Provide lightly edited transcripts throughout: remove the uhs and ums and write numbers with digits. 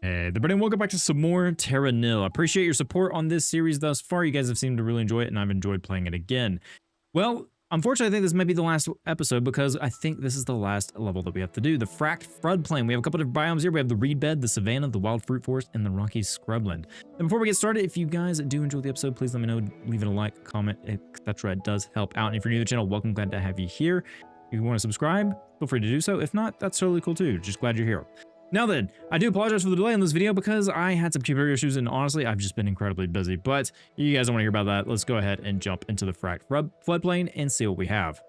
Hey, everybody, and welcome back to some more Terra Nil. I appreciate your support on this series thus far. You guys have seemed to really enjoy it, and I've enjoyed playing it again. Well, unfortunately, I think this might be the last episode because I think this is the last level that we have to do. The fracked floodplain. We have a couple of biomes here. We have the reed bed, the savanna, the wild fruit forest, and the rocky scrubland. And before we get started, if you guys do enjoy the episode, please let me know. Leave it a like, comment, etc. It does help out. And if you're new to the channel, welcome. Glad to have you here. If you want to subscribe, feel free to do so. If not, that's totally cool too. Just glad you're here. Now then, I do apologize for the delay in this video because I had some computer issues and honestly, I've just been incredibly busy. But you guys don't want to hear about that. Let's go ahead and jump into the fracked floodplain and see what we have.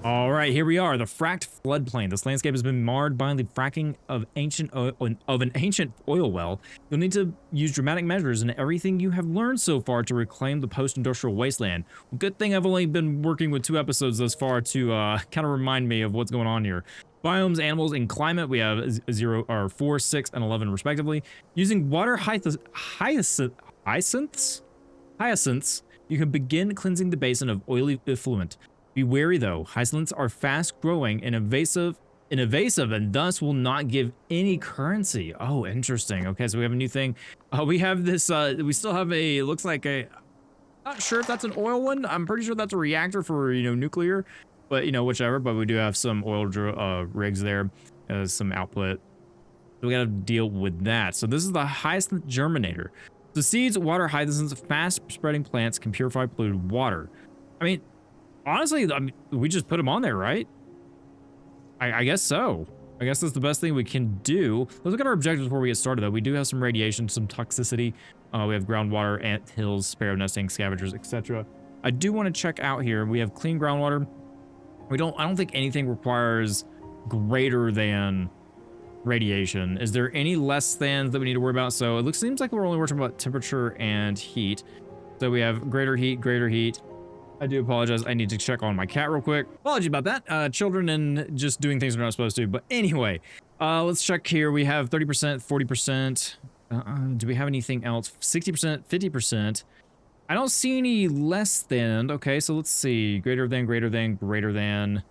All right, here we are, the fracked floodplain. This landscape has been marred by the fracking of an ancient oil well. You'll need to use dramatic measures and everything you have learned so far to reclaim the post-industrial wasteland. Well, good thing I've only been working with 2 episodes thus far to kind of remind me of what's going on here. Biomes, animals, and climate, we have 4, 6, and 11 respectively. Using water hyacinths, you can begin cleansing the basin of oily effluent. Be wary though, hyacinths are fast growing and evasive and thus will not give any currency. Oh, interesting. Okay, so we have a new thing. We have this, we still have a, looks like a, not sure if that's an oil one. I'm pretty sure that's a reactor for, nuclear, but whichever, but we do have some oil rigs there, some output. So we gotta deal with that. So this is the hyacinth germinator. The seeds, water hyacinths, fast spreading plants can purify polluted water. I mean, honestly, we just put them on there, right? I guess so. I guess that's the best thing we can do. Let's look at our objectives before we get started, though. We do have some radiation, some toxicity. We have groundwater, ant hills, sparrow nesting, scavengers, etc. I do want to check out here. We have clean groundwater. I don't think anything requires greater than radiation. Is there any less than that we need to worry about? So it seems like we're only worrying about temperature and heat. So we have greater heat, greater heat. I do apologize. I need to check on my cat real quick. Apology about that. Children and just doing things we're not supposed to. But anyway, let's check here. We have 30%, 40%. Do we have anything else? 60%, 50%. I don't see any less than. Okay, so let's see. Greater than, greater than, greater than,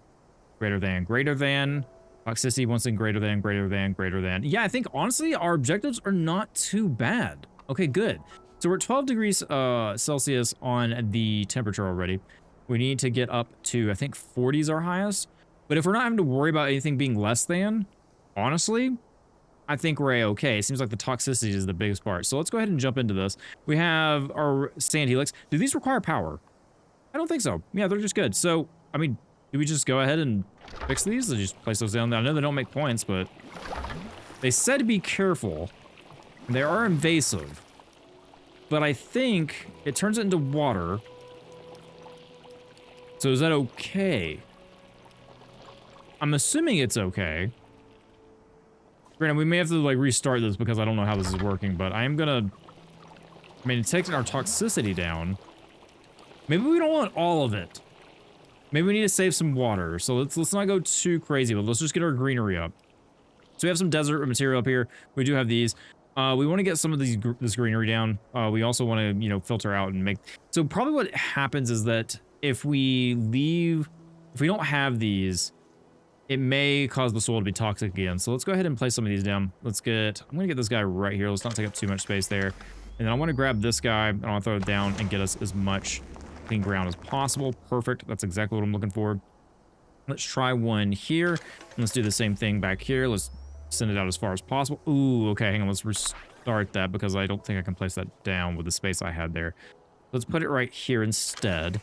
greater than, greater than. Toxicity once again, greater than, greater than, greater than. Yeah, I think honestly our objectives are not too bad. Okay, good. So we're at 12 degrees Celsius on the temperature already. We need to get up to, I think 40 is our highest. But if we're not having to worry about anything being less than, honestly, I think we're A-okay. It seems like the toxicity is the biggest part. So let's go ahead and jump into this. We have our sand helix. Do these require power? I don't think so. Yeah, they're just good. So, I mean, do we just go ahead and fix these? Or just place those down? I know they don't make points, but they said to be careful. They are invasive. But I think it turns it into water. So is that okay? I'm assuming it's okay. Granted, we may have to like restart this because I don't know how this is working, but I am gonna... I mean, it's taking our toxicity down. Maybe we don't want all of it. Maybe we need to save some water. So let's not go too crazy, but let's just get our greenery up. So we have some desert material up here. We do have these. We want to get some of this greenery down. We also want to, filter out and make... So probably what happens is that if we don't have these, it may cause the soil to be toxic again. So let's go ahead and place some of these down. I'm going to get this guy right here. Let's not take up too much space there. And then I want to grab this guy and I'll throw it down and get us as much clean ground as possible. Perfect. That's exactly what I'm looking for. Let's try one here. Let's do the same thing back here. Let's send it out as far as possible. Ooh, okay, hang on. Let's restart that because I don't think I can place that down with the space I had there. Let's put it right here instead,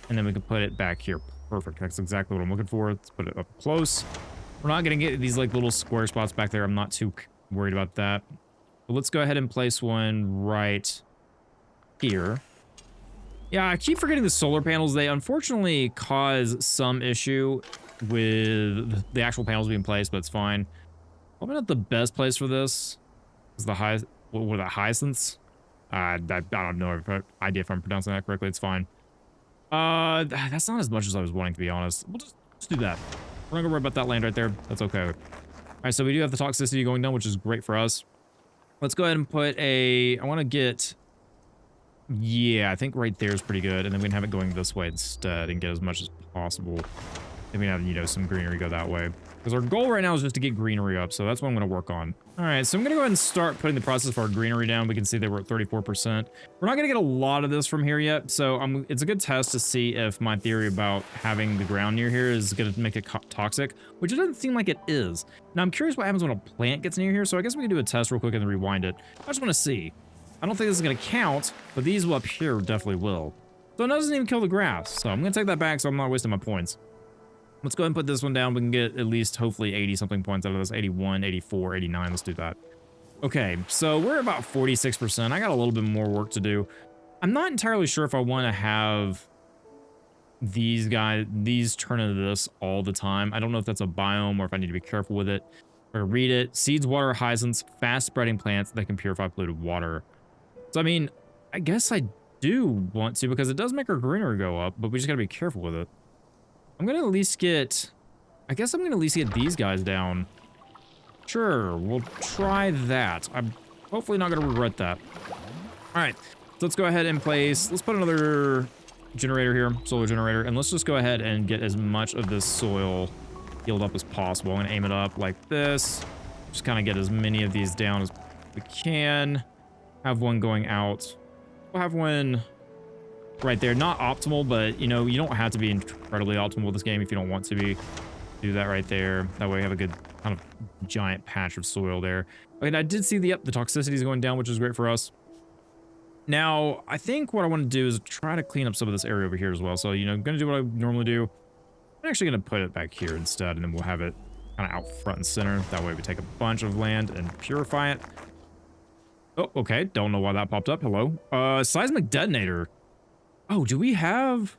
and then we can put it back here. Perfect. That's exactly what I'm looking for. Let's put it up close. We're not going to get these like little square spots back there. I'm not too worried about that. But let's go ahead and place one right here. Yeah, I keep forgetting the solar panels. They unfortunately cause some issue with the actual panels being placed, but it's fine. Probably not the best place for this. Is the hyacinths? I don't know idea if I'm pronouncing that correctly. It's fine. That's not as much as I was wanting, to be honest. We'll just do that. We're not gonna worry about that land right there. That's okay. All right, so we do have the toxicity going down, which is great for us. Let's go ahead and put I want to get... Yeah, I think right there is pretty good. And then we can have it going this way instead and get as much as possible. Then we have, some greenery go that way. Because our goal right now is just to get greenery up, so that's what I'm going to work on. All right, so I'm going to go ahead and start putting the process for our greenery down. We can see that we're at 34%. We're not going to get a lot of this from here yet, so it's a good test to see if my theory about having the ground near here is going to make it toxic, which it doesn't seem like it is. Now, I'm curious what happens when a plant gets near here, so I guess we can do a test real quick and then rewind it. I just want to see. I don't think this is going to count, but these up here definitely will. So it doesn't even kill the grass, so I'm going to take that back so I'm not wasting my points. Let's go ahead and put this one down. We can get at least hopefully 80 something points out of this. 81, 84, 89. Let's do that. Okay, so we're about 46%. I got a little bit more work to do. I'm not entirely sure if I want to have these turn into this all the time. I don't know if that's a biome or if I need to be careful with it. Or read it. Seeds, water, hyacinths, fast spreading plants that can purify polluted water. So, I mean, I guess I do want to because it does make our greenery go up, but we just got to be careful with it. I'm going to at least get... I guess I'm going to at least get these guys down. Sure, we'll try that. I'm hopefully not going to regret that. All right, so let's go ahead and place... Let's put another generator here, solar generator, and let's just go ahead and get as much of this soil healed up as possible. I'm going to aim it up like this. Just kind of get as many of these down as we can. Have one going out. We'll have one... right there. Not optimal, but, you know, you don't have to be incredibly optimal with this game if you don't want to be. Do that right there. That way we have a good kind of giant patch of soil there. Okay, I did see the toxicity is going down, which is great for us. Now, I think what I want to do is try to clean up some of this area over here as well. So, you know, I'm going to do what I normally do. I'm actually going to put it back here instead, and then we'll have it kind of out front and center. That way we take a bunch of land and purify it. Oh, okay. Don't know why that popped up. Hello. Seismic detonator. Oh, do we have...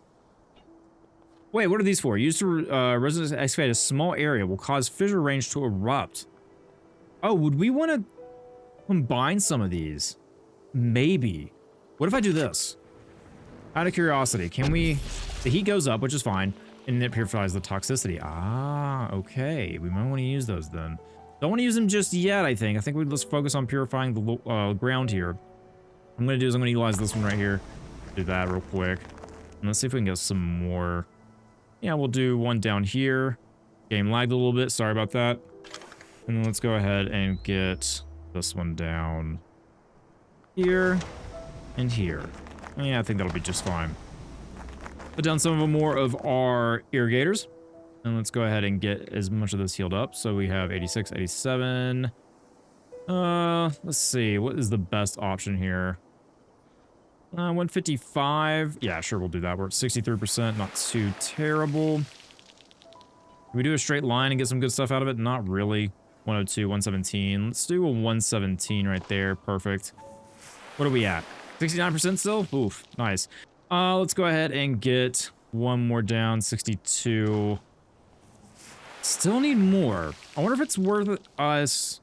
Wait, what are these for? Used to residents excavate a small area will cause fissure range to erupt. Oh, would we want to combine some of these? Maybe. What if I do this? Out of curiosity, can we... The heat goes up, which is fine, and it purifies the toxicity. Ah, okay. We might want to use those then. Don't want to use them just yet, I think. I think let's focus on purifying the ground here. What I'm going to do is I'm going to utilize this one right here. Do that real quick. And let's see if we can get some more. Yeah, we'll do one down here. Game lagged a little bit. Sorry about that. And then let's go ahead and get this one down here and here. Yeah, I think that'll be just fine. Put down some of more of our irrigators. And let's go ahead and get as much of this healed up. So we have 86, 87. Let's see. What is the best option here? 155. Yeah, sure, we'll do that. We're at 63%. Not too terrible. Can we do a straight line and get some good stuff out of it? Not really. 102, 117. Let's do a 117 right there. Perfect. What are we at? 69% still? Oof, nice. Let's go ahead and get one more down. 62. Still need more. I wonder if it's worth us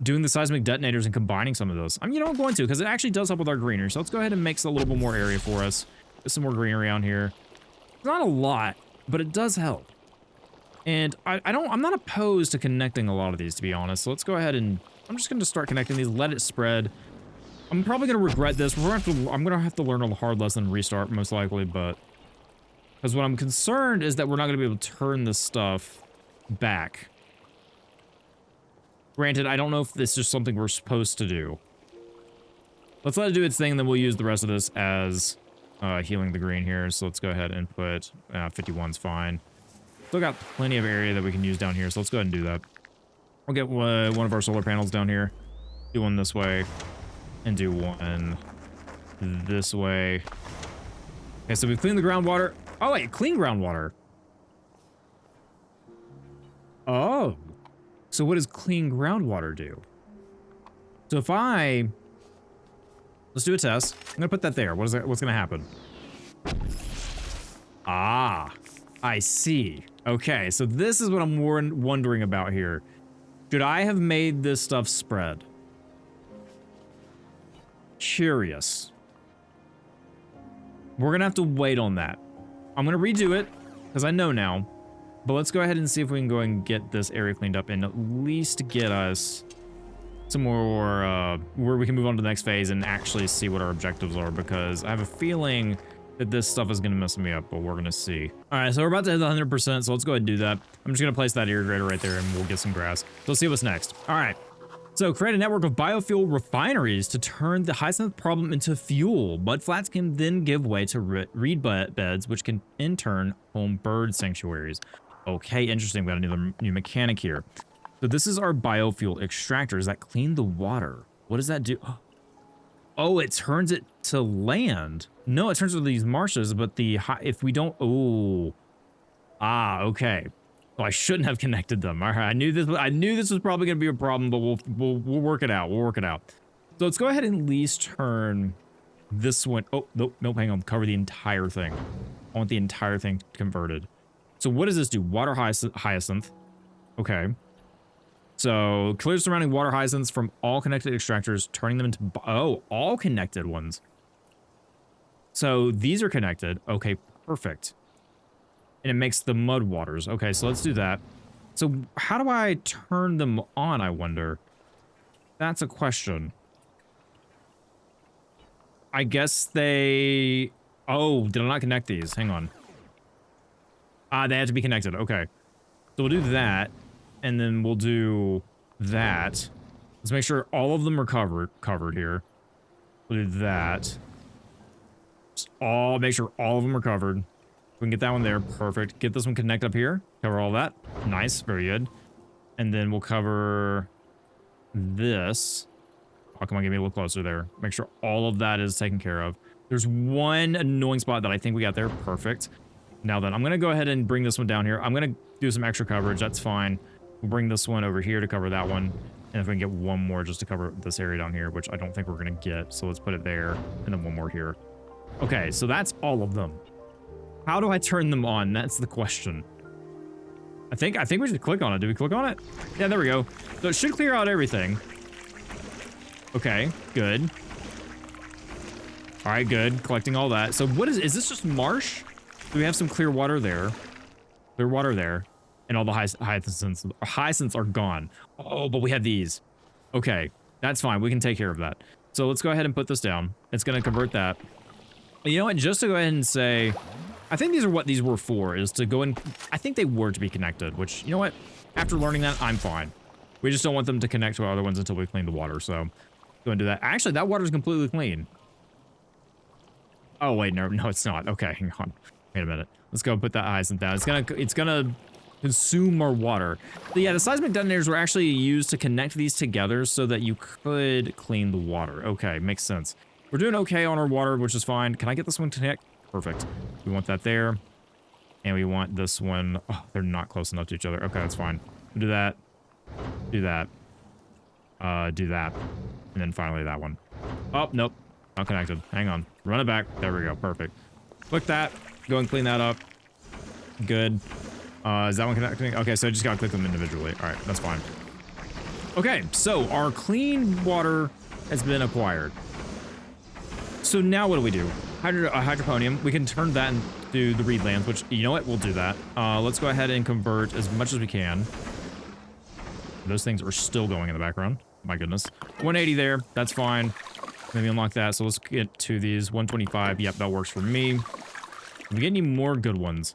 doing the seismic detonators and combining some of those. I mean, you know, I'm going to, because it actually does help with our greenery. So let's go ahead and make a little bit more area for us. Get some more greenery on here. Not a lot, but it does help. And I'm not opposed to connecting a lot of these, to be honest. So let's go ahead and I'm just going to start connecting these, let it spread. I'm probably going to regret this. I'm going to have to learn a hard lesson and restart, most likely, but because what I'm concerned is that we're not going to be able to turn this stuff back. Granted, I don't know if this is just something we're supposed to do. Let's let it do its thing, and then we'll use the rest of this as healing the green here. So let's go ahead and put 51's fine. Still got plenty of area that we can use down here, so let's go ahead and do that. We'll get one of our solar panels down here, do one this way, and do one this way. Okay, so we've cleaned the groundwater. Oh, wait, clean groundwater. Oh. So what does clean groundwater do? So if let's do a test. I'm gonna put that there. What's gonna happen? Ah, I see. Okay, so this is what I'm wondering about here. Should I have made this stuff spread? Curious. We're gonna have to wait on that. I'm gonna redo it, because I know now. But let's go ahead and see if we can go and get this area cleaned up and at least get us some more, where we can move on to the next phase and actually see what our objectives are, because I have a feeling that this stuff is going to mess me up, but we're going to see. All right, so we're about to hit the 100%, so let's go ahead and do that. I'm just going to place that irrigator right there, and we'll get some grass. So let's see what's next. All right. So create a network of biofuel refineries to turn the hyacinth problem into fuel. Mudflats can then give way to reed beds, which can in turn home bird sanctuaries. Okay, interesting. We got another new mechanic here. So this is our biofuel extractors that clean the water. What does that do? Oh, it turns it to land. No, it turns it to these marshes, but if we don't, oh, okay. So I shouldn't have connected them. All right, I knew this was probably gonna be a problem, but we'll work it out. We'll work it out. So let's go ahead and at least turn this one. Oh, nope, hang on. Cover the entire thing. I want the entire thing converted. So what does this do? Water hyacinth. Okay. So clear surrounding water hyacinths from all connected extractors, turning them into, all connected ones. So these are connected. Okay, perfect. And it makes the mud waters. Okay, so let's do that. So how do I turn them on, I wonder? That's a question. I guess they, oh, did I not connect these? Hang on. They had to be connected. Okay. So we'll do that. And then we'll do that. Let's make sure all of them are covered here. We'll do that. Just make sure all of them are covered. We can get that one there. Perfect. Get this one connect up here. Cover all that. Nice. Very good. And then we'll cover this. Oh, come on, get me a little closer there. Make sure all of that is taken care of. There's one annoying spot that I think we got there. Perfect. Now then, I'm going to go ahead and bring this one down here. I'm going to do some extra coverage. That's fine. We'll bring this one over here to cover that one. And if we can get one more just to cover this area down here, which I don't think we're going to get. So let's put it there and then one more here. Okay, so that's all of them. How do I turn them on? That's the question. I think we should click on it. Did we click on it? Yeah, there we go. So it should clear out everything. Okay, good. All right, good. Collecting all that. So what is this just marsh? Do we have some clear water there? Clear water there. And all the hyacinths are gone. Oh, but we have these. Okay, that's fine. We can take care of that. So let's go ahead and put this down. It's going to convert that. You know what? Just to go ahead and say, I think these are what these were for, is to go in. I think they were to be connected, which, you know what? After learning that, I'm fine. We just don't want them to connect to our other ones until we clean the water. So go and do that. Actually, that water is completely clean. Oh, wait, no, it's not. Okay, hang on. Wait a minute. Let's go put that hyacinth down. It's gonna consume more water. So yeah, the seismic detonators were actually used to connect these together so that you could clean the water. Okay, makes sense. We're doing okay on our water, which is fine. Can I get this one to connect? Perfect. We want that there. And we want this one. Oh, they're not close enough to each other. Okay, that's fine. We'll do that. Do that. Do that. And then finally that one. Oh, nope. Not connected. Hang on. Run it back. There we go. Perfect. Click that. Go and clean that up. Good. Is that one connecting? Okay, so I just gotta click them individually. All right, that's fine. Okay, so our clean water has been acquired. So now what do? Hydroponium. We can turn that into the reed lands, which, you know what? We'll do that. Let's go ahead and convert as much as we can. Those things are still going in the background. My goodness. 180 there. That's fine. Maybe unlock that. So let's get to these. 125. Yep, that works for me. Do we get any more good ones?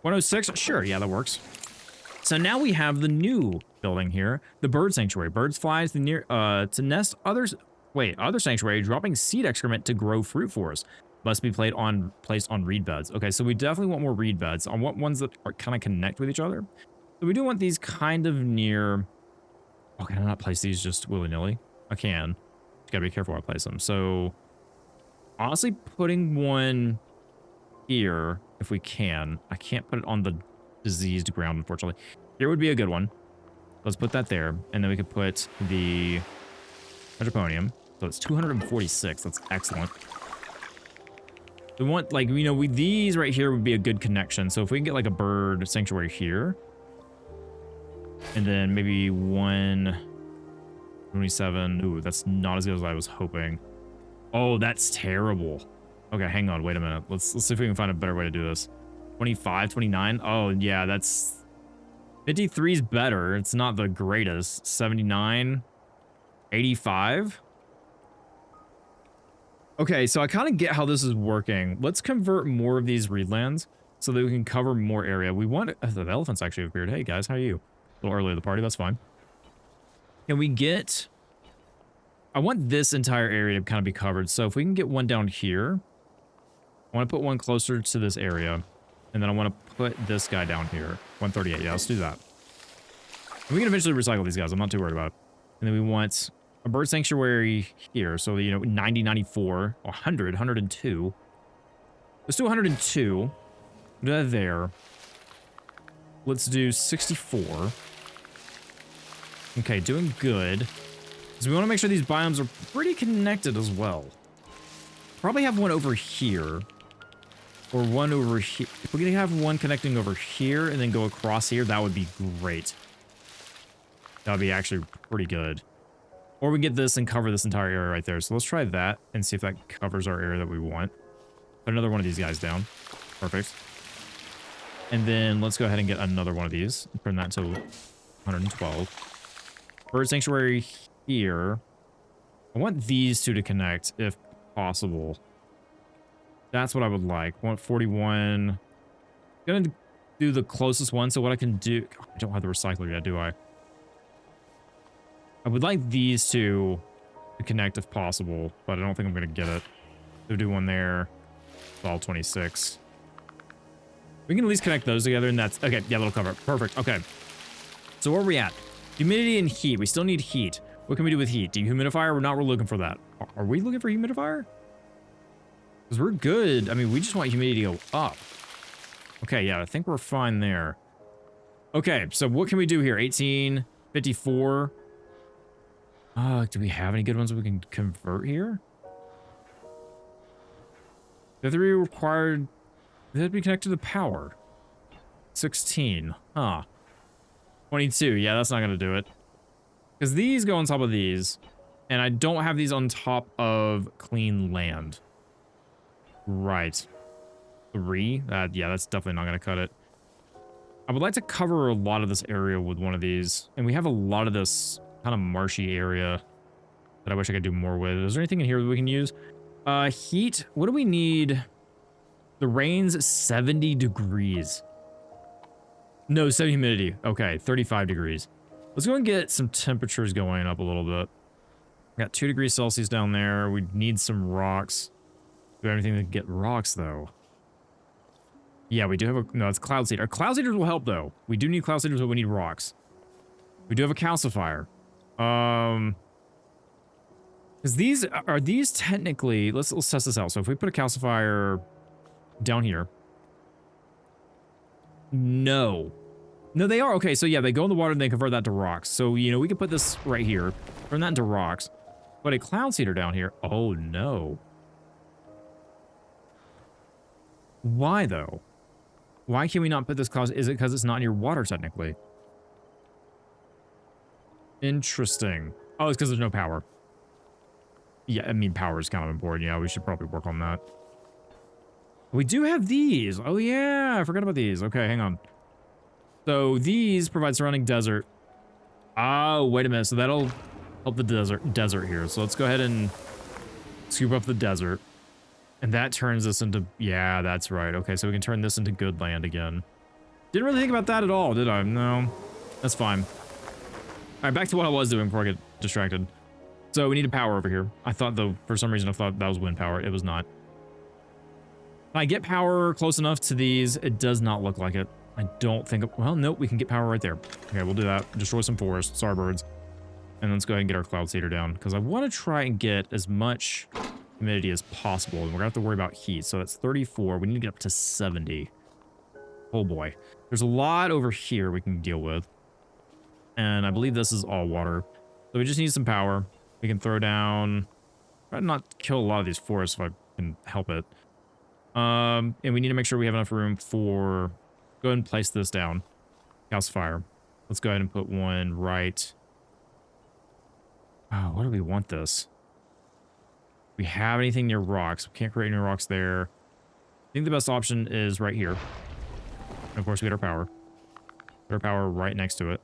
106? Sure, yeah, that works. So now we have the new building here, the bird sanctuary. Birds fly to nest other sanctuary, dropping seed excrement to grow fruit for us. Must be placed on reed beds. Okay, so we definitely want more reed beds. I want ones that are kind of connect with each other. So we do want these kind of near. Oh, can I not place these just willy-nilly? I can. Just gotta be careful where I place them. So honestly, putting one here, if we can. I can't put it on the diseased ground, unfortunately. Here would be a good one. Let's put that there. And then we could put the hydroponium. So it's 246. That's excellent. We want, like, you know, these right here would be a good connection. So if we can get like a bird sanctuary here. And then maybe 127. Ooh, that's not as good as I was hoping. Oh, that's terrible. Okay, hang on. Wait a minute. Let's see if we can find a better way to do this. 25, 29. Oh, yeah, that's 53 is better. It's not the greatest. 79, 85. Okay, so I kind of get how this is working. Let's convert more of these reedlands so that we can cover more area. We want... the elephants actually appeared. Hey, guys, how are you? A little early to the party. That's fine. Can we get... I want this entire area to kind of be covered. So if we can get one down here, I want to put one closer to this area. And then I want to put this guy down here. 138. Yeah, let's do that. And we can eventually recycle these guys. I'm not too worried about it. And then we want a bird sanctuary here. So, you know, 90, 94, 100, 102. Let's do 102. Do that there. Let's do 64. Okay, doing good. So we want to make sure these biomes are pretty connected as well. Probably have one over here. Or one over here. If we can have one connecting over here and then go across here, that would be great. That would be actually pretty good. Or we get this and cover this entire area right there. So let's try that and see if that covers our area that we want. Put another one of these guys down. Perfect. And then let's go ahead and get another one of these. Turn that to 112. Bird sanctuary here. I want these two to connect if possible. That's what I would like. 141. I'm gonna do the closest one. So what I can do... Oh, I don't have the recycler yet, do I? I would like these two to connect if possible, but I don't think I'm going to get it. So do one there. It's all 26. We can at least connect those together, and that's... Okay, yeah, that'll cover it. Perfect. Okay. So where are we at? Humidity and heat. We still need heat. What can we do with heat? Dehumidifier? We're not really looking for that. Are we looking for humidifier? Because we're good. I mean, we just want humidity to go up. Okay, yeah, I think we're fine there. Okay, so what can we do here? 1854. Do we have any good ones we can convert here? The three required... They have to be connected to power. 16. Huh. 22. Yeah, that's not going to do it. Because these go on top of these. And I don't have these on top of clean land. Right. 3? Yeah, that's definitely not going to cut it. I would like to cover a lot of this area with one of these. And we have a lot of this kind of marshy area that I wish I could do more with. Is there anything in here that we can use? Heat. What do we need? The rain's 70 degrees. No, 70 humidity. Okay, 35 degrees. Let's go and get some temperatures going up a little bit. Got 2 degrees Celsius down there. We need some rocks. Do we have anything to get rocks, though? Yeah, we do have a... No, it's cloud seeder. Cloud seeders will help, though. We do need cloud seeders, but we need rocks. We do have a calcifier. Because these... Are these technically... Let's test this out. So if we put a calcifier down here... No. No, they are. Okay, so yeah, they go in the water and they convert that to rocks. So, you know, we could put this right here. Turn that into rocks. But a cloud seeder down here... Oh, no. Why, though? Why can we not put this cloud? Is it because it's not near water, technically? Interesting. Oh, it's because there's no power. Yeah, I mean, power is kind of important. Yeah, we should probably work on that. We do have these. Oh, yeah, I forgot about these. Okay, hang on. So these provide surrounding desert. Oh, wait a minute. So that'll help the desert here. So let's go ahead and scoop up the desert. And that turns this into... Yeah, that's right. Okay, so we can turn this into good land again. Didn't really think about that at all, did I? No. That's fine. All right, back to what I was doing before I get distracted. So we need a power over here. I thought, though, for some reason, I thought that was wind power. It was not. Can I get power close enough to these? It does not look like it. I don't think... Well, nope, we can get power right there. Okay, we'll do that. Destroy some forests. Sorry, birds. And let's go ahead and get our cloud seeder down. Because I want to try and get as much... humidity as possible, and we're gonna have to worry about heat. So that's 34. We need to get up to 70. Oh boy, there's a lot over here we can deal with, and I believe this is all water. So we just need some power. We can throw down... Try to not kill a lot of these forests if I can help it. And we need to make sure we have enough room for... Go ahead and place this down. Calcifier. Let's go ahead and put one right... Oh, where do we want this? We have anything near rocks. We can't create any rocks there. I think the best option is right here. And of course, we get our power. Put our power right next to it.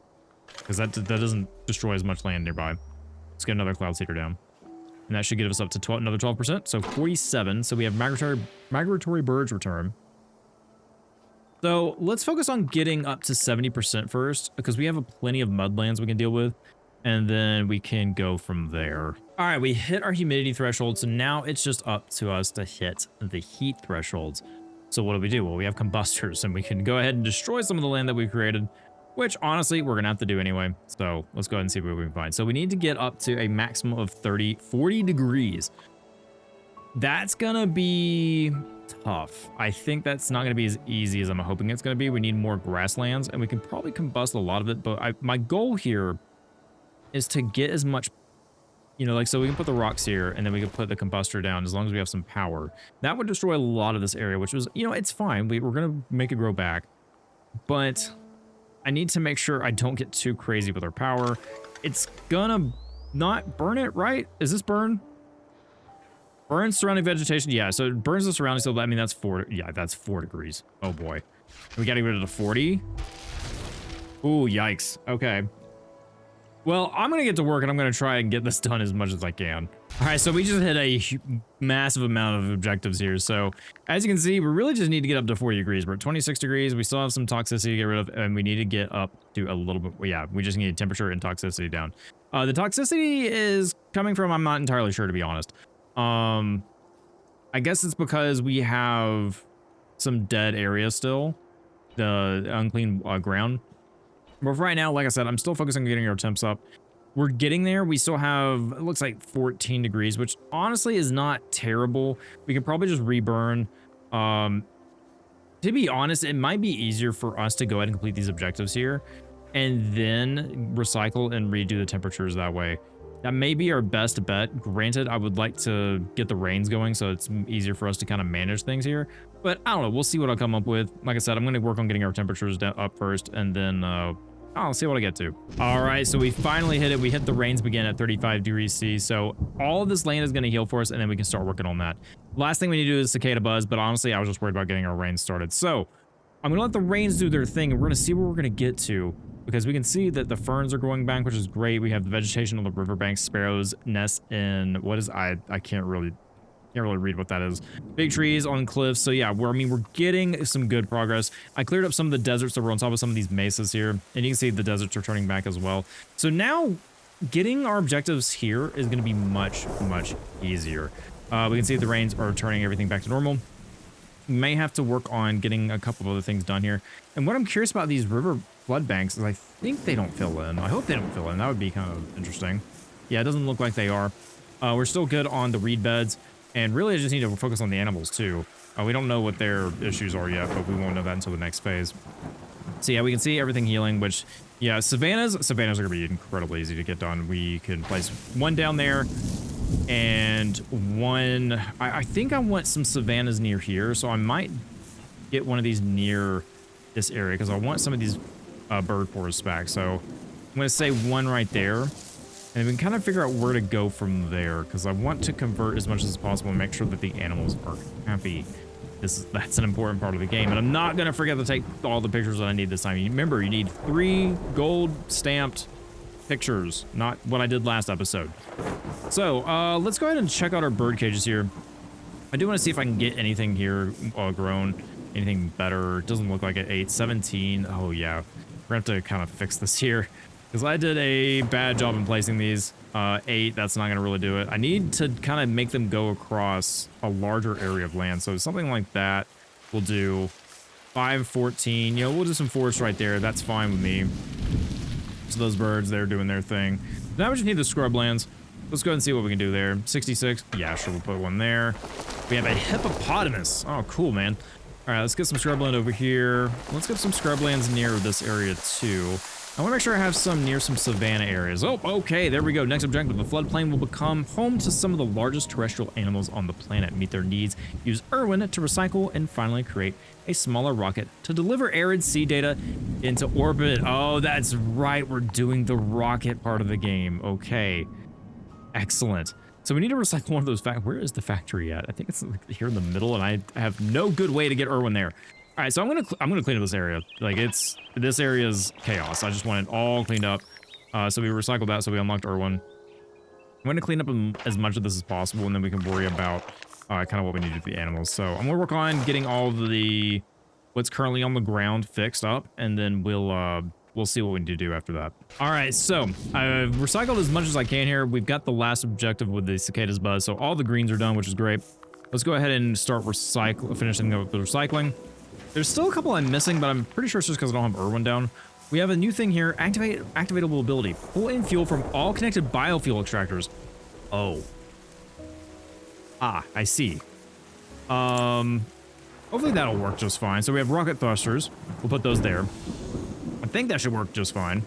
Because that doesn't destroy as much land nearby. Let's get another cloud seeder down. And that should get us up to 12, another 12%. So 47. So we have migratory birds return. So let's focus on getting up to 70% first, because we have plenty of mudlands we can deal with. And then we can go from there. All right, we hit our humidity threshold. So now it's just up to us to hit the heat thresholds. So what do? Well, we have combustors, and we can go ahead and destroy some of the land that we created, which honestly, we're gonna have to do anyway. So let's go ahead and see what we can find. So we need to get up to a maximum of 40 degrees. That's gonna be tough. I think that's not gonna be as easy as I'm hoping it's gonna be. We need more grasslands, and we can probably combust a lot of it, but my goal here is to get as much, you know, like, so we can put the rocks here, and then we can put the combustor down as long as we have some power. That would destroy a lot of this area, which was, you know, it's fine. We're gonna make it grow back, but I need to make sure I don't get too crazy with our power. It's gonna not burn it, right? Is this burn? Burns surrounding vegetation. Yeah, so it burns the surrounding, so I mean, that's 4. Yeah, that's 4 degrees. Oh boy. We gotta get rid of the 40. Ooh, yikes. Okay. Well, I'm going to get to work, and I'm going to try and get this done as much as I can. All right, so we just hit a massive amount of objectives here. So as you can see, we really just need to get up to 40 degrees. We're at 26 degrees. We still have some toxicity to get rid of, and we need to get up to a little bit. Yeah, we just need temperature and toxicity down. The toxicity is coming from, I'm not entirely sure, to be honest. I guess it's because we have some dead areas still, the unclean ground. But for right now, like I said, I'm still focusing on getting our temps up. We're getting there. We still have, it looks like 14 degrees, which honestly is not terrible. We could probably just reburn. To be honest, it might be easier for us to go ahead and complete these objectives here and then recycle and redo the temperatures that way. That may be our best bet. Granted, I would like to get the rains going so it's easier for us to kind of manage things here. But I don't know. We'll see what I'll come up with. Like I said, I'm going to work on getting our temperatures up first, and then I'll see what I get to. All right, so we finally hit it. We hit the rains begin at 35 degrees C. So all of this land is going to heal for us, and then we can start working on that. Last thing we need to do is cicada buzz, but honestly, I was just worried about getting our rains started. So I'm going to let the rains do their thing, and we're going to see where we're going to get to, because we can see that the ferns are growing back, which is great. We have the vegetation on the riverbanks, sparrows nest in, what is, I can't really read what that is. Big trees on cliffs. So yeah, we're getting some good progress. I cleared up some of the deserts that were on top of some of these mesas here, and you can see the deserts are turning back as well. So now getting our objectives here is going to be much easier. We can see the rains are turning everything back to normal. We may have to work on getting a couple of other things done here. And what I'm curious about these river flood banks is I think they don't fill in. I hope they don't fill in. That would be kind of interesting. Yeah, it doesn't look like they are. We're still good on the reed beds. And really, I just need to focus on the animals, too. We don't know what their issues are yet, but we won't know that until the next phase. So, yeah, we can see everything healing, which, yeah, savannas are going to be incredibly easy to get done. We can place one down there and one... I think I want some savannas near here, so I might get one of these near this area, because I want some of these bird forests back. So I'm going to say one right there. And we can kind of figure out where to go from there, because I want to convert as much as possible and make sure that the animals are happy. That's an important part of the game. And I'm not going to forget to take all the pictures that I need this time. Remember, you need 3 gold stamped pictures, not what I did last episode. So let's go ahead and check out our bird cages here. I do want to see if I can get anything here grown, anything better. It doesn't look like it. 8, 17. Oh, yeah. We're going to have to kind of fix this here, because I did a bad job in placing these. 8, that's not going to really do it. I need to kind of make them go across a larger area of land. So something like that will do. 5, 14. You know, we'll do some forest right there. That's fine with me. So those birds, they're doing their thing. Now we just need the scrublands. Let's go ahead and see what we can do there. 66. Yeah, sure, we'll put one there. We have a hippopotamus. Oh, cool, man. All right, let's get some scrubland over here. Let's get some scrublands near this area, too. I want to make sure I have some near some savanna areas. Oh, okay, there we go. Next objective, the floodplain will become home to some of the largest terrestrial animals on the planet. Meet their needs, use Irwin to recycle, and finally create a smaller rocket to deliver arid sea data into orbit. Oh, that's right. We're doing the rocket part of the game. Okay, excellent. So we need to recycle one of those. Where is the factory at? I think it's like here in the middle, and I have no good way to get Irwin there. All right, so I'm gonna clean up this area. Like, this area is chaos. I just want it all cleaned up. So we recycled that, so we unlocked Irwin. I'm going to clean up as much of this as possible, and then we can worry about kind of what we need to do for the animals. So I'm going to work on getting all of the what's currently on the ground fixed up, and then we'll see what we need to do after that. All right, so I've recycled as much as I can here. We've got the last objective with the cicadas buzz, so all the greens are done, which is great. Let's go ahead and start finishing up the recycling. There's still a couple I'm missing, but I'm pretty sure it's just because I don't have Irwin down. We have a new thing here, activatable ability. Pull in fuel from all connected biofuel extractors. Oh. Ah, I see. Hopefully that'll work just fine. So we have rocket thrusters. We'll put those there. I think that should work just fine,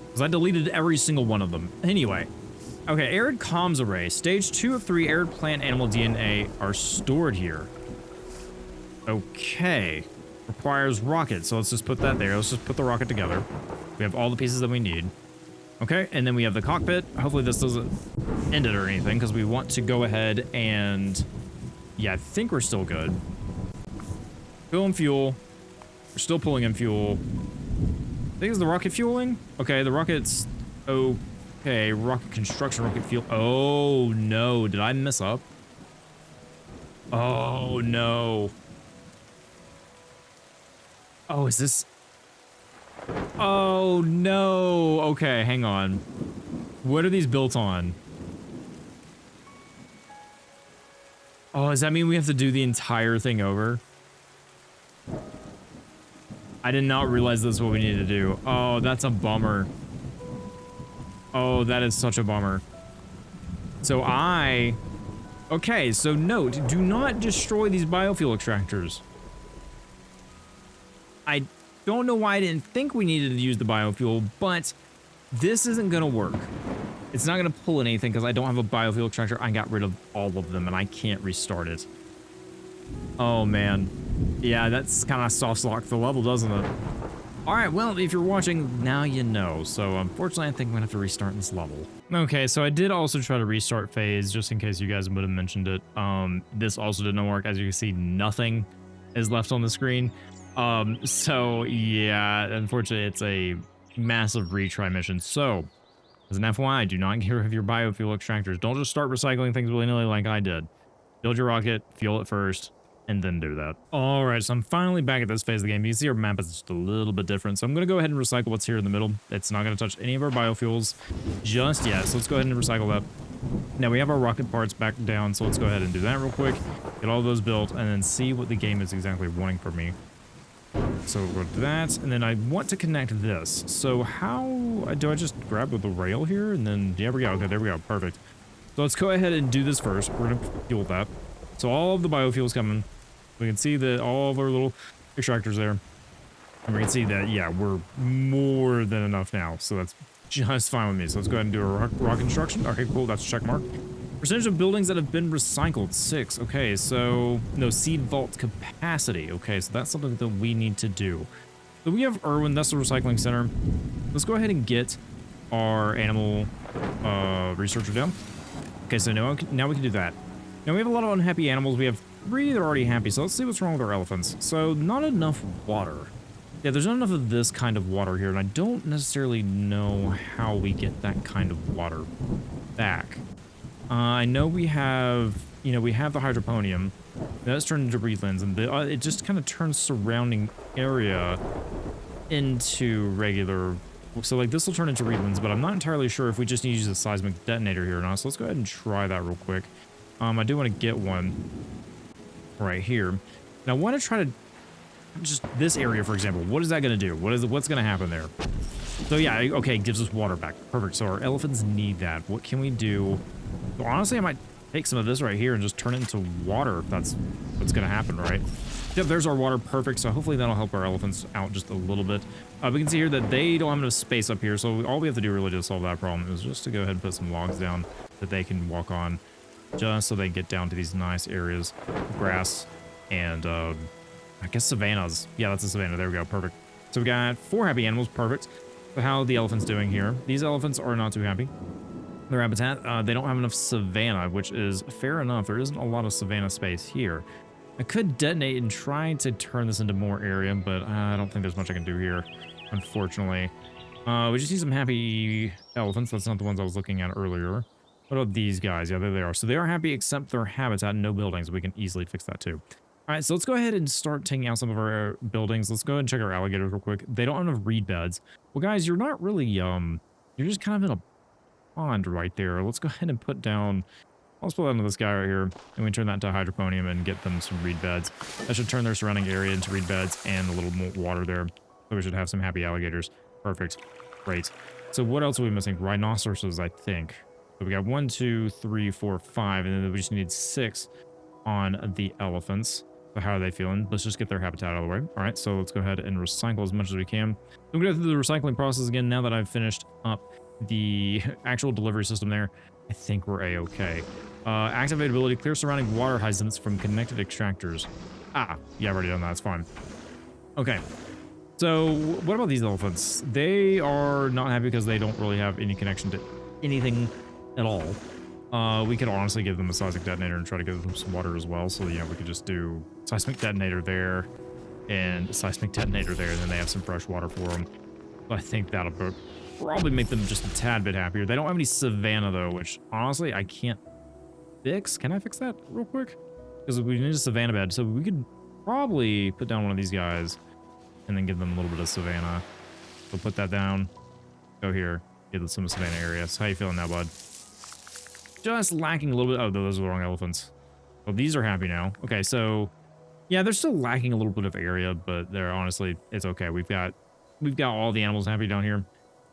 because I deleted every single one of them. Anyway. Okay, arid comms array. Stage 2 of 3 arid plant animal DNA are stored here. Okay. Requires rocket, so let's just put that there. Let's just put the rocket together. We have all the pieces that we need. Okay, and then we have the cockpit. Hopefully this doesn't end it or anything, because we want to go ahead and... Yeah, I think we're still good. Fill in fuel. We're still pulling in fuel. I think it's the rocket fueling? Okay, the rocket's... Okay, rocket construction, rocket fuel. Oh, no. Did I mess up? Oh, no. Oh, is this... Oh, no. Okay, hang on. What are these built on? Oh, does that mean we have to do the entire thing over? I did not realize this is what we needed to do. Oh, that's a bummer. Oh, that is such a bummer. So okay, so note, do not destroy these biofuel extractors. I don't know why I didn't think we needed to use the biofuel, but this isn't gonna work. It's not gonna pull anything because I don't have a biofuel extractor. I got rid of all of them and I can't restart it. Oh man. Yeah, that's kind of soft lock the level, doesn't it? All right, well, if you're watching, now you know. So unfortunately, I think I'm gonna have to restart this level. Okay, so I did also try to restart phase just in case you guys would have mentioned it. This also didn't work. As you can see, nothing is left on the screen. So yeah, unfortunately, it's a massive retry mission. So as an FYI, do not get rid of your biofuel extractors. Don't just start recycling things willy-nilly like I did. Build your rocket, fuel it first, and then do that. All right, so I'm finally back at this phase of the game. You can see our map is just a little bit different. So I'm going to go ahead and recycle what's here in the middle. It's not going to touch any of our biofuels just yet. So let's go ahead and recycle that. Now we have our rocket parts back down. So let's go ahead and do that real quick. Get all those built and then see what the game is exactly wanting from me. So we'll do that. And then I want to connect this. So how do I just grab with the rail here? And then, yeah, we go. Okay, there we go. Perfect. So let's go ahead and do this first. We're going to fuel that. So all of the biofuels coming. We can see that all of our little extractors there. And we can see that, yeah, we're more than enough now. So that's just fine with me. So let's go ahead and do a rock construction. Okay, cool. That's a check mark. Percentage of buildings that have been recycled, 6. Okay, so no seed vault capacity. Okay, so that's something that we need to do. So we have Irwin, that's the recycling center. Let's go ahead and get our animal researcher down. Okay, so now we can do that. Now we have a lot of unhappy animals. We have 3 that are already happy, so let's see what's wrong with our elephants. So not enough water. Yeah, there's not enough of this kind of water here, and I don't necessarily know how we get that kind of water back. I know we have, we have the hydroponium. That's turned into reedlands, and it just kind of turns surrounding area into regular. So like this will turn into reedlands, but I'm not entirely sure if we just need to use a seismic detonator here or not. So let's go ahead and try that real quick. I do want to get one right here. And I want to try to just this area, for example. What is that going to do? What's going to happen there? So yeah, okay, it gives us water back. Perfect. So our elephants need that. What can we do? Well, honestly, I might take some of this right here and just turn it into water if that's what's going to happen, right? Yep, there's our water. Perfect. So hopefully that'll help our elephants out just a little bit. We can see here that they don't have enough space up here. So all we have to do really to solve that problem is just to go ahead and put some logs down that they can walk on, just so they get down to these nice areas of grass and I guess savannas. Yeah, that's a savanna. There we go. Perfect. So we got 4 happy animals. Perfect. So how are the elephants doing here? These elephants are not too happy. Their habitat, they don't have enough savanna, which is fair enough. There isn't a lot of savanna space here. I could detonate and try to turn this into more area, but I don't think there's much I can do here, unfortunately. We just need some happy elephants. That's not the ones I was looking at earlier. What about these guys? Yeah, there they are. So they are happy except their habitat and no buildings. We can easily fix that too. All right, so let's go ahead and start taking out some of our buildings. Let's go ahead and check our alligators real quick. They don't have enough reed beds. Well, guys, you're not really, you're just kind of in a pond right there. Let's go ahead and put down, let's put that into this guy right here, and we can turn that into hydroponium and get them some reed beds. That should turn their surrounding area into reed beds and a little more water there. So we should have some happy alligators. Perfect. Great. So what else are we missing? Rhinoceroses, I think. So we got 1, 2, 3, 4, 5, and then we just need 6 on the elephants. So how are they feeling? Let's just get their habitat out of the way. All right, so let's go ahead and recycle as much as we can. I'm going to go through the recycling process again now that I've finished up the actual delivery system there. I think we're A-okay. Activate ability, clear surrounding water hydrants from connected extractors. Ah, yeah, I've already done that. That's fine. Okay. So what about these elephants? They are not happy because they don't really have any connection to anything at all. We could honestly give them a seismic detonator and try to give them some water as well. So, you know, we could just do seismic detonator there and seismic detonator there, and then they have some fresh water for them. I think that'll probably make them just a tad bit happier. They don't have any savanna, though, which, honestly, I can't fix. Can I fix that real quick? Because we need a savanna bed, so we could probably put down one of these guys and then give them a little bit of savanna. So put that down. Go here. Give them some savanna area. So how you feeling now, bud? Just lacking a little bit. Oh, those are the wrong elephants. Well, these are happy now. Okay, so yeah, they're still lacking a little bit of area, but they're honestly, it's okay. We've got all the animals happy down here,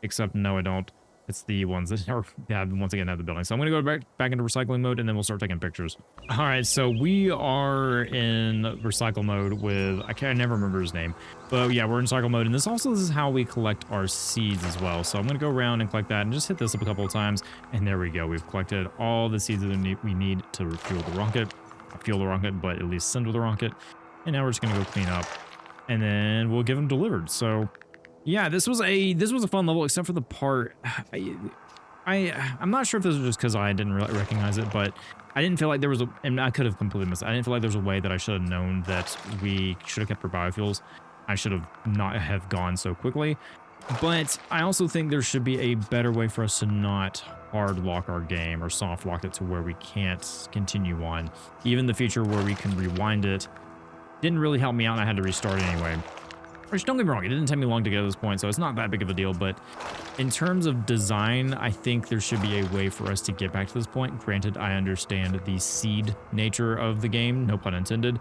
except no, I don't. It's the ones that are, yeah, once again, at the building. So I'm going to go back into recycling mode, and then we'll start taking pictures. All right, so we are in recycle mode with, I never remember his name. But yeah, we're in cycle mode, and this is how we collect our seeds as well. So I'm going to go around and collect that, and just hit this up a couple of times, and there we go. We've collected all the seeds that we need to refuel the rocket. Not fuel the rocket, but at least send with the rocket. And now we're just going to go clean up, and then we'll give them delivered. So yeah, this was a fun level, except for the part. I'm not sure if this was just because I didn't really recognize it, but I didn't feel like there was a, and I could have completely missed it. I didn't feel like there was a way that I should have known that we should have kept our biofuels. I should have not have gone so quickly. But I also think there should be a better way for us to not hard lock our game or soft lock it to where we can't continue on. Even the feature where we can rewind it didn't really help me out, and I had to restart it anyway. Which, don't get me wrong, it didn't take me long to get to this point, so it's not that big of a deal, but in terms of design, I think there should be a way for us to get back to this point. Granted, I understand the seed nature of the game, no pun intended,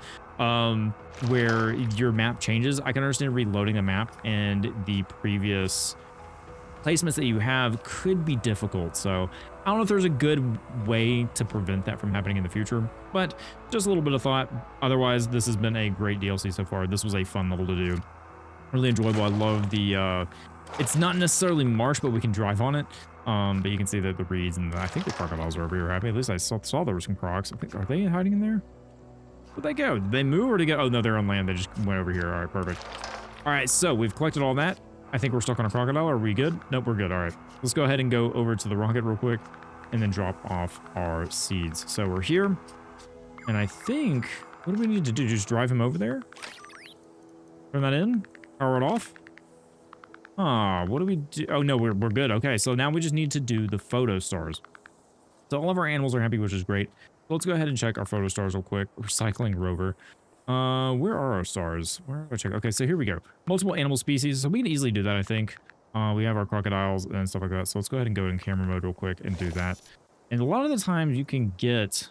where your map changes. I can understand reloading the map, and the previous placements that you have could be difficult, so I don't know if there's a good way to prevent that from happening in the future, but just a little bit of thought. Otherwise, this has been a great DLC so far. This was a fun level to do. Really enjoyable. I love the, it's not necessarily marsh, but we can drive on it. But you can see that the reeds and I think the crocodiles are over here happy. At least I saw there were some crocs. I think, are they hiding in there? Where'd they go? Did they move or did they go? Oh, no, they're on land. They just went over here. All right, perfect. All right, so we've collected all that. I think we're stuck on a crocodile. Are we good? Nope, we're good. All right, let's go ahead and go over to the rocket real quick and then drop off our seeds. So we're here. And I think, what do we need to do? Just drive him over there? Turn that in? Power it off? What do we do? Oh, no, we're good. Okay, so now we just need to do the photo stars. So all of our animals are happy, which is great. So let's go ahead and check our photo stars real quick. Recycling rover. Where are our stars? Where do I check? Okay, so here we go. Multiple animal species. So we can easily do that, I think. We have our crocodiles and stuff like that. So let's go ahead and go in camera mode real quick and do that. And a lot of the times you can get...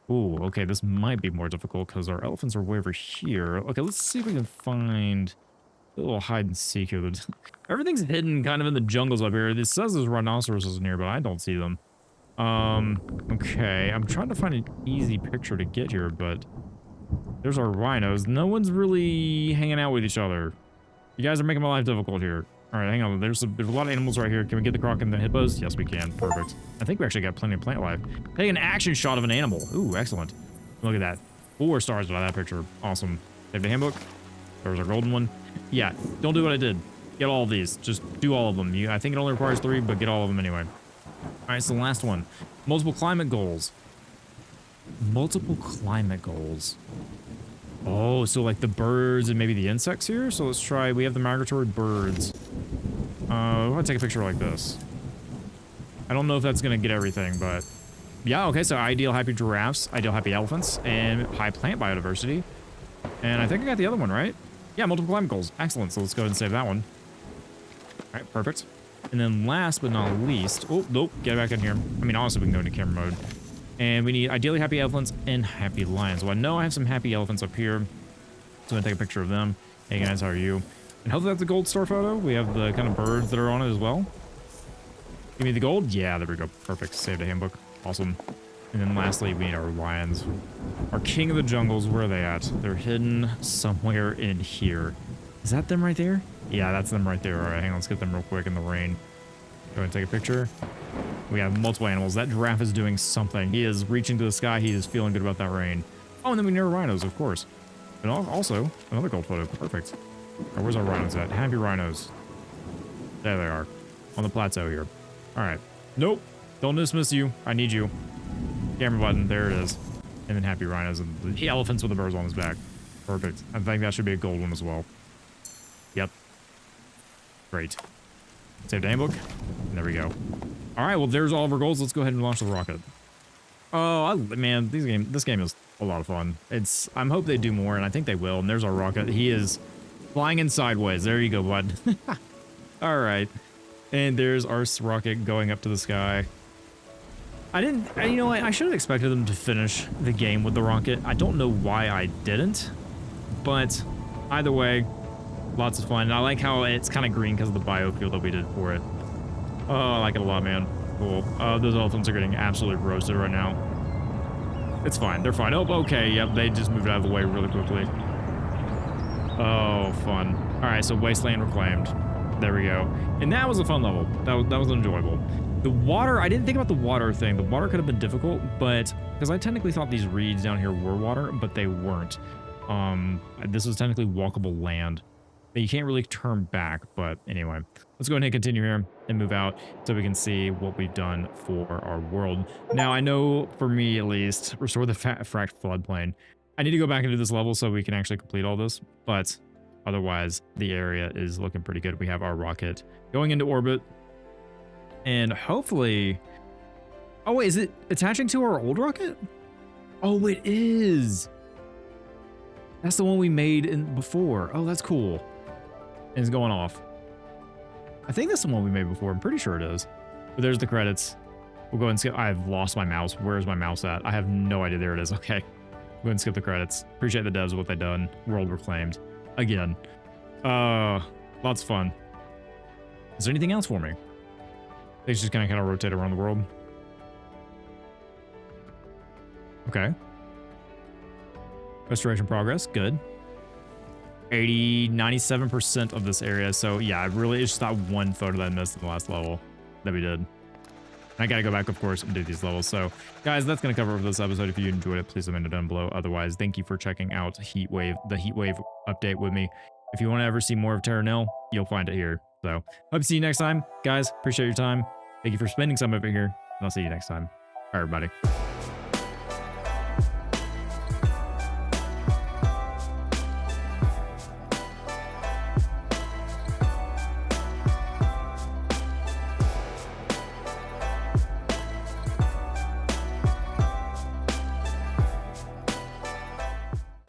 Ooh, okay, this might be more difficult because our elephants are way over here. Okay, let's see if we can find... A little hide and seek here. Everything's hidden kind of in the jungles up here. This says there's rhinoceroses in here, but I don't see them. Okay. I'm trying to find an easy picture to get here, but there's our rhinos. No one's really hanging out with each other. You guys are making my life difficult here. All right, hang on. There's a lot of animals right here. Can we get the croc and the hippos? Yes, we can. Perfect. I think we actually got plenty of plant life. Take an action shot of an animal. Ooh, excellent. Look at that. 4 stars by that picture. Awesome. Save the handbook. There's our golden one. Yeah, don't do what I did. Get all of these. Just do all of them. I think it only requires 3, but get all of them anyway. All right, so the last one. Multiple climate goals. Multiple climate goals. Oh, so like the birds and maybe the insects here? So let's try, we have the migratory birds. I'm gonna take a picture like this. I don't know if that's going to get everything, but yeah, okay, so ideal happy giraffes, ideal happy elephants, and high plant biodiversity. And I think I got the other one, right? Yeah, multiple climate goals. Excellent, so let's go ahead and save that one. All right, perfect. And then last but not least, oh, nope, get back in here. I mean, honestly, we can go into camera mode. And we need ideally happy elephants and happy lions. Well, I know I have some happy elephants up here, so I'm going to take a picture of them. Hey guys, how are you? And hopefully that's a gold store photo. We have the kind of birds that are on it as well. Give me the gold. Yeah, there we go. Perfect. Save the handbook. Awesome. And then lastly, we need our lions. Our king of the jungles, where are they at? They're hidden somewhere in here. Is that them right there? Yeah, that's them right there. All right, hang on. Let's get them real quick in the rain. Go ahead and take a picture. We have multiple animals. That giraffe is doing something. He is reaching to the sky. He is feeling good about that rain. Oh, and then we need our rhinos, of course. And also, another gold photo. Perfect. All right, where's our rhinos at? Happy rhinos. There they are. On the plateau here. All right. Nope. Don't dismiss you. I need you. Camera button. There it is. And then happy rhinos and the elephants with the birds on his back. Perfect. I think that should be a gold one as well. Yep. Great. Save the handbook. And there we go. All right. Well, there's all of our goals. Let's go ahead and launch the rocket. Oh, man, this game is a lot of fun. I'm hope they do more, and I think they will. And there's our rocket. He is flying in sideways. There you go, bud. All right. And there's our rocket going up to the sky. You know what? I should have expected them to finish the game with the rocket. I don't know why I didn't, but either way, lots of fun. And I like how it's kind of green because of the biofuel that we did for it. Oh, I like it a lot, man. Cool. Those elephants are getting absolutely roasted right now. It's fine. They're fine. Oh, okay. Yep. They just moved out of the way really quickly. Oh, fun. All right. So Wasteland Reclaimed. There we go. And that was a fun level. That was enjoyable. The water, I didn't think about the water thing. The water could have been difficult, but because I technically thought these reeds down here were water, but they weren't. This was technically walkable land. You can't really turn back, but anyway, let's go ahead and continue here and move out so we can see what we've done for our world. Now, I know for me at least, restore the fracked floodplain. I need to go back into this level so we can actually complete all this, but otherwise the area is looking pretty good. We have our rocket going into orbit and hopefully, oh wait, is it attaching to our old rocket? Oh, it is. That's the one we made before. Oh, that's cool. And it's going off. I think that's the one we made before. I'm pretty sure it is. But there's the credits. We'll go and skip. I've lost my mouse. Where's my mouse at? I have no idea. There it is. Okay. Go ahead and skip the credits. Appreciate the devs, what they've done. World Reclaimed. Again. Lots of fun. Is there anything else for me? Things just kind of rotate around the world. Okay. Restoration progress. Good. 97% of this area. So yeah, it's just that one photo that I missed in the last level that we did. I gotta go back, of course, and do these levels. So guys, that's gonna cover it for this episode. If you enjoyed it, please let me know down below. Otherwise, thank you for checking out the Heatwave update with me. If you want to ever see more of Terra Nil, you'll find it here. So hope to see you next time. Guys, appreciate your time. Thank you for spending some of it here, and I'll see you next time. Bye, everybody.